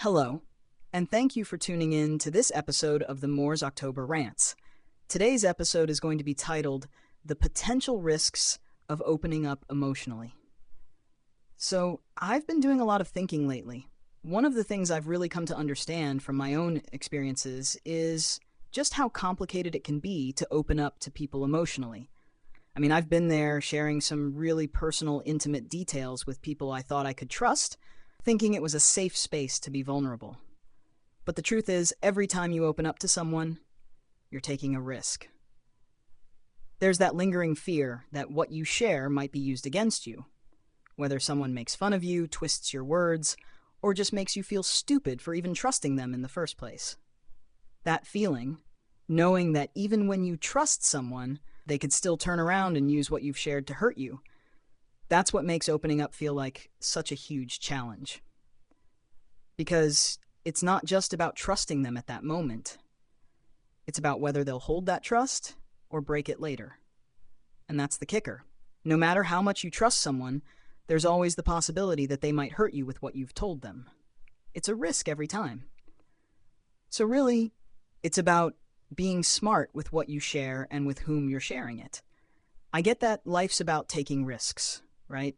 Hello, and thank you for tuning in to this episode of the Moore's October Rants. Today's episode is going to be titled The Potential Risks of Opening Up Emotionally. So, I've been doing a lot of thinking lately. One of the things I've really come to understand from my own experiences is just how complicated it can be to open up to people emotionally. I've been there sharing some really personal, intimate details with people I thought I could trust, thinking it was a safe space to be vulnerable. But the truth is, every time you open up to someone, you're taking a risk. There's that lingering fear that what you share might be used against you, whether someone makes fun of you, twists your words, or just makes you feel stupid for even trusting them in the first place. That feeling, knowing that even when you trust someone, they could still turn around and use what you've shared to hurt you, that's what makes opening up feel like such a huge challenge. Because it's not just about trusting them at that moment. It's about whether they'll hold that trust or break it later. And that's the kicker. No matter how much you trust someone, there's always the possibility that they might hurt you with what you've told them. It's a risk every time. So really, it's about being smart with what you share and with whom you're sharing it. I get that life's about taking risks, right?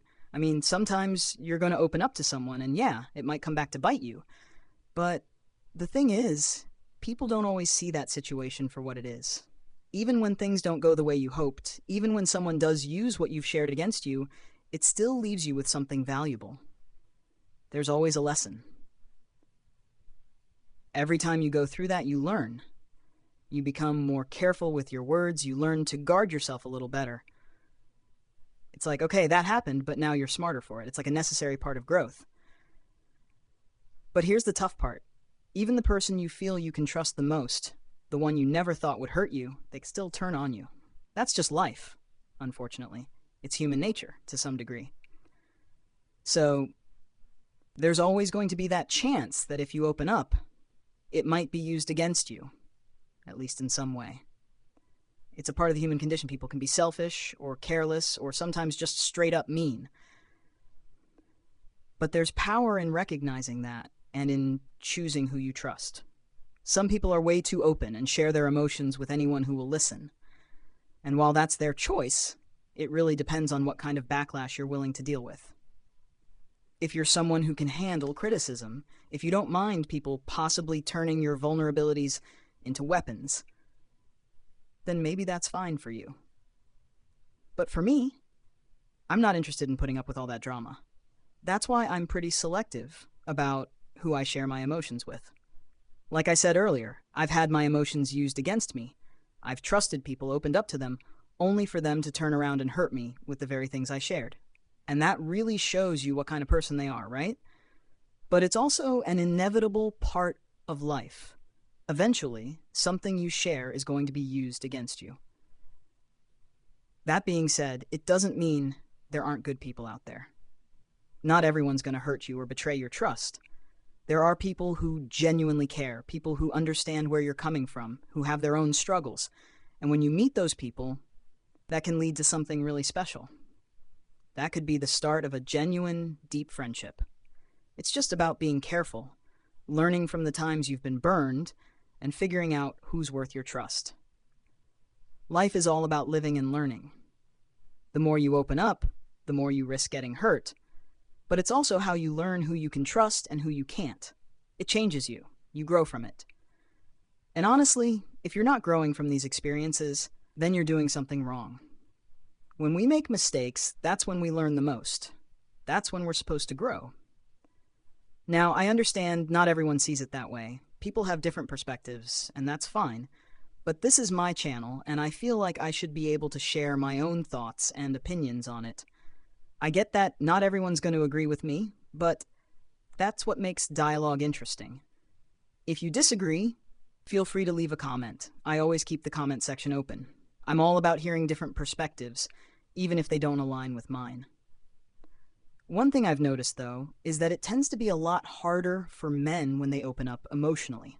Sometimes you're going to open up to someone and yeah, it might come back to bite you. But the thing is, people don't always see that situation for what it is. Even when things don't go the way you hoped, even when someone does use what you've shared against you, it still leaves you with something valuable. There's always a lesson. Every time you go through that, you learn. You become more careful with your words, you learn to guard yourself a little better. It's like, okay, that happened, but now you're smarter for it. It's like a necessary part of growth. But here's the tough part. Even the person you feel you can trust the most, the one you never thought would hurt you, they still turn on you. That's just life, unfortunately. It's human nature, to some degree. So, there's always going to be that chance that if you open up, it might be used against you. At least in some way. It's a part of the human condition. People can be selfish or careless or sometimes just straight up mean. But there's power in recognizing that and in choosing who you trust. Some people are way too open and share their emotions with anyone who will listen. And while that's their choice, it really depends on what kind of backlash you're willing to deal with. If you're someone who can handle criticism, if you don't mind people possibly turning your vulnerabilities into weapons, then maybe that's fine for you. But for me, I'm not interested in putting up with all that drama. That's why I'm pretty selective about who I share my emotions with. Like I said earlier, I've had my emotions used against me. I've trusted people, opened up to them, only for them to turn around and hurt me with the very things I shared. And that really shows you what kind of person they are, right? But it's also an inevitable part of life. Eventually, something you share is going to be used against you. That being said, it doesn't mean there aren't good people out there. Not everyone's going to hurt you or betray your trust. There are people who genuinely care, people who understand where you're coming from, who have their own struggles. And when you meet those people, that can lead to something really special. That could be the start of a genuine, deep friendship. It's just about being careful, learning from the times you've been burned, and figuring out who's worth your trust. Life is all about living and learning. The more you open up, the more you risk getting hurt. But it's also how you learn who you can trust and who you can't. It changes you. You grow from it. And honestly, if you're not growing from these experiences, then you're doing something wrong. When we make mistakes, that's when we learn the most. That's when we're supposed to grow. Now, I understand not everyone sees it that way. People have different perspectives, and that's fine. But this is my channel, and I feel like I should be able to share my own thoughts and opinions on it. I get that not everyone's going to agree with me, but that's what makes dialogue interesting. If you disagree, feel free to leave a comment. I always keep the comment section open. I'm all about hearing different perspectives, even if they don't align with mine. One thing I've noticed, though, is that it tends to be a lot harder for men when they open up emotionally.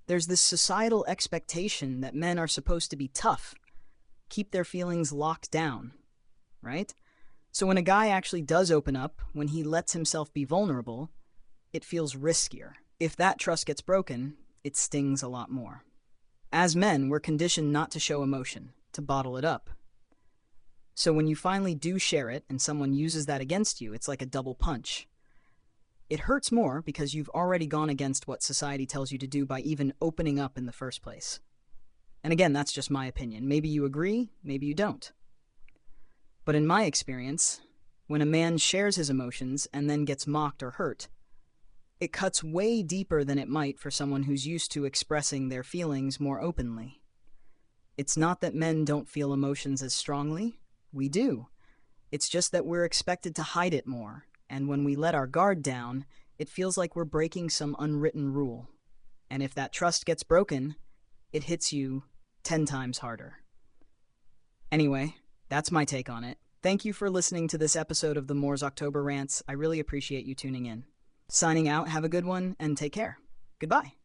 There's this societal expectation that men are supposed to be tough, keep their feelings locked down, right? So when a guy actually does open up, when he lets himself be vulnerable, it feels riskier. If that trust gets broken, it stings a lot more. As men, we're conditioned not to show emotion, to bottle it up. So when you finally do share it and someone uses that against you, it's like a double punch. It hurts more because you've already gone against what society tells you to do by even opening up in the first place. And again, that's just my opinion. Maybe you agree, maybe you don't. But in my experience, when a man shares his emotions and then gets mocked or hurt, it cuts way deeper than it might for someone who's used to expressing their feelings more openly. It's not that men don't feel emotions as strongly. We do. It's just that we're expected to hide it more, and when we let our guard down, it feels like we're breaking some unwritten rule. And if that trust gets broken, it hits you 10 times harder. Anyway, that's my take on it. Thank you for listening to this episode of the Moors October Rants. I really appreciate you tuning in. Signing out, have a good one, and take care. Goodbye.